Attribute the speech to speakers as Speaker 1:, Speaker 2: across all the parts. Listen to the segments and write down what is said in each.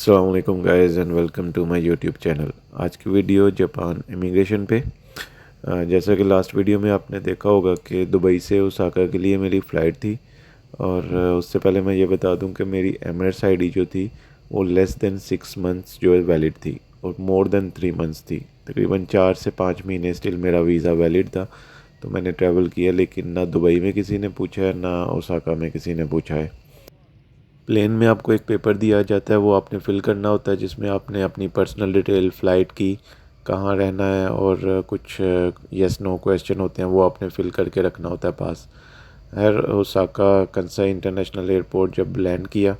Speaker 1: अस्सलाम वालेकुम guys and welcome to my YouTube channel. आज की वीडियो जापान इमिग्रेशन पे। जैसा कि लास्ट वीडियो में आपने देखा होगा कि दुबई से ओसाका के लिए मेरी फ़्लाइट थी। और उससे पहले मैं ये बता दूं कि मेरी एमिरेट्स आईडी जो थी वो लेस दैन 6 मंथ्स जो है वैलिड थी और मोर दैन 3 मंथ्स थी। तकरीबन 4 से 5 महीने स्टिल मेरा वीज़ा वैलिड था। तो मैंने ट्रैवल किया, लेकिन ना दुबई में किसी ने पूछा है ना ओसाका में किसी ने पूछा है। प्लेन में आपको एक पेपर दिया जाता है, वो आपने फ़िल करना होता है, जिसमें आपने अपनी पर्सनल डिटेल, फ़्लाइट की, कहाँ रहना है और कुछ यस नो क्वेश्चन होते हैं वो आपने फ़िल करके रखना होता है पास। हर ओसाका कंसाई इंटरनेशनल एयरपोर्ट जब लैंड किया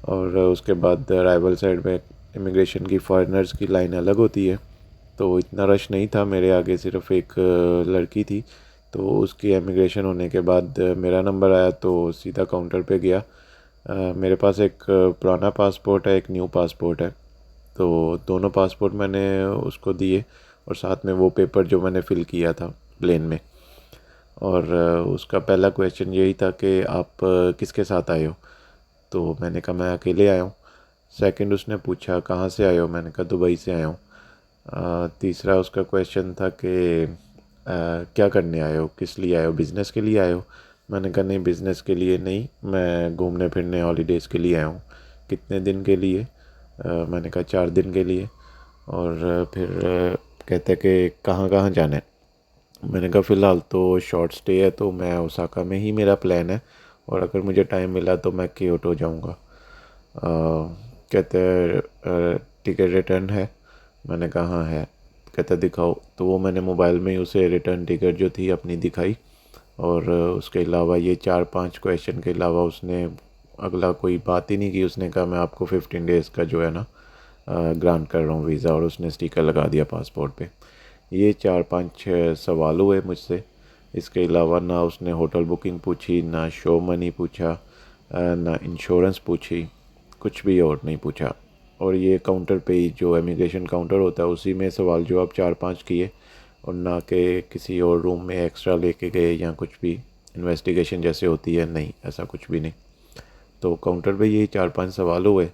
Speaker 1: और उसके बाद अराइवल साइड में इमिग्रेशन की फॉरेनर्स की लाइन अलग होती है, तो इतना रश नहीं था। मेरे आगे सिर्फ एक लड़की थी, तो उसकी इमिग्रेशन होने के बाद मेरा नंबर आया तो सीधा काउंटर पे गया। मेरे पास एक पुराना पासपोर्ट है, एक न्यू पासपोर्ट है, तो दोनों पासपोर्ट मैंने उसको दिए और साथ में वो पेपर जो मैंने फ़िल किया था प्लेन में। और उसका पहला क्वेश्चन यही था कि आप किसके साथ आए हो, तो मैंने कहा मैं अकेले आया हूँ। सेकंड उसने पूछा कहाँ से आए हो, मैंने कहा दुबई से आया हूँ। तीसरा उसका क्वेश्चन था कि क्या करने आए हो, किस लिए आए हो, बिज़नेस के लिए आए हो। मैंने कहा नहीं, बिज़नेस के लिए नहीं, मैं घूमने फिरने हॉलीडेज़ के लिए आया हूँ। कितने दिन के लिए? मैंने कहा 4 दिन के लिए। और फिर कहते कि कहाँ कहाँ जाना है। मैंने कहा फ़िलहाल तो शॉर्ट स्टे है, तो मैं ओसाका में ही मेरा प्लान है, और अगर मुझे टाइम मिला तो मैं क्योटो जाऊँगा। कहते हैं टिकट रिटर्न है। मैंने कहा हाँ है। कहता दिखाओ, तो वो मैंने मोबाइल में ही उसे रिटर्न टिकट जो थी अपनी दिखाई। और उसके अलावा ये 4-5 क्वेश्चन के अलावा उसने अगला कोई बात ही नहीं की। उसने कहा मैं आपको 15 डेज़ का जो है ना ग्रांट कर रहा हूँ वीज़ा, और उसने स्टिकर लगा दिया पासपोर्ट पे। ये 4-5 सवाल हुए मुझसे। इसके अलावा ना उसने होटल बुकिंग पूछी, ना शो मनी पूछा, ना इंश्योरेंस पूछी, कुछ भी और नहीं पूछा। और ये काउंटर पे ही, जो इमिग्रेशन काउंटर होता है, उसी में सवाल जवाब 4-5 किए, और ना कि किसी और रूम में एक्स्ट्रा लेके गए या कुछ भी इन्वेस्टिगेशन जैसे होती है, नहीं, ऐसा कुछ भी नहीं। तो काउंटर पे यही 4-5 सवाल हुए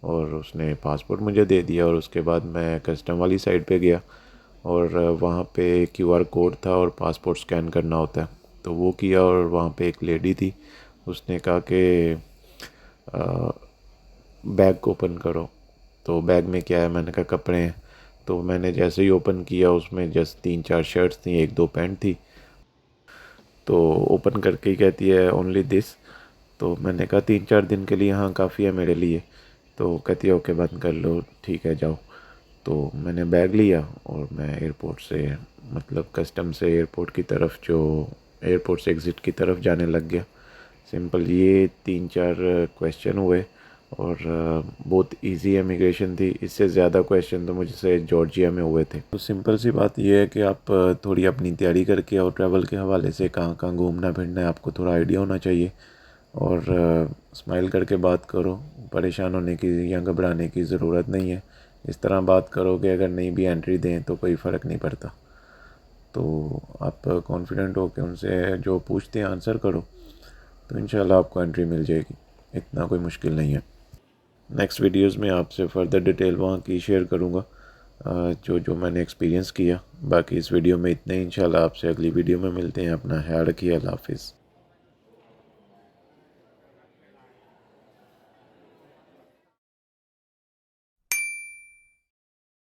Speaker 1: और उसने पासपोर्ट मुझे दे दिया। और उसके बाद मैं कस्टम वाली साइड पे गया और वहाँ पे क्यूआर कोड था और पासपोर्ट स्कैन करना होता है, तो वो किया। और वहाँ पे एक लेडी थी, उसने कहा कि बैग ओपन करो। तो बैग में क्या है, मैंने कहा कपड़े हैं। तो मैंने जैसे ही ओपन किया, उसमें जस्ट 3-4 शर्ट्स थी, 1-2 पैंट थी। तो ओपन करके ही कहती है ओनली दिस। तो मैंने कहा 3-4 दिन के लिए हाँ काफ़ी है मेरे लिए। तो कहती है ओके बंद कर लो, ठीक है जाओ। तो मैंने बैग लिया और मैं एयरपोर्ट से, मतलब कस्टम से एयरपोर्ट की तरफ, जो एयरपोर्ट से एग्ज़िट की तरफ जाने लग गया। सिंपल ये 3-4 क्वेश्चन हुए और बहुत इजी इमिग्रेशन थी। इससे ज़्यादा क्वेश्चन तो मुझसे जॉर्जिया में हुए थे। तो सिंपल सी बात ये है कि आप थोड़ी अपनी तैयारी करके और ट्रैवल के हवाले से कहाँ कहाँ घूमना फिरना है आपको थोड़ा आइडिया होना चाहिए। और स्माइल करके बात करो, परेशान होने की या घबराने की ज़रूरत नहीं है। इस तरह बात करोगे, अगर नहीं भी एंट्री दें तो कोई फ़र्क नहीं पड़ता। तो आप कॉन्फिडेंट हो के उनसे जो पूछते हैं आंसर करो, तो इंशाल्लाह आपको एंट्री मिल जाएगी। इतना कोई मुश्किल नहीं है। नेक्स्ट वीडियोस में आपसे फ़र्दर डिटेल वहाँ की शेयर करूँगा, जो जो मैंने एक्सपीरियंस किया। बाकी इस वीडियो में इतना ही। इंशाल्लाह आपसे अगली वीडियो में मिलते हैं। अपना ख्याल रखिए। अल्लाह हाफिज़।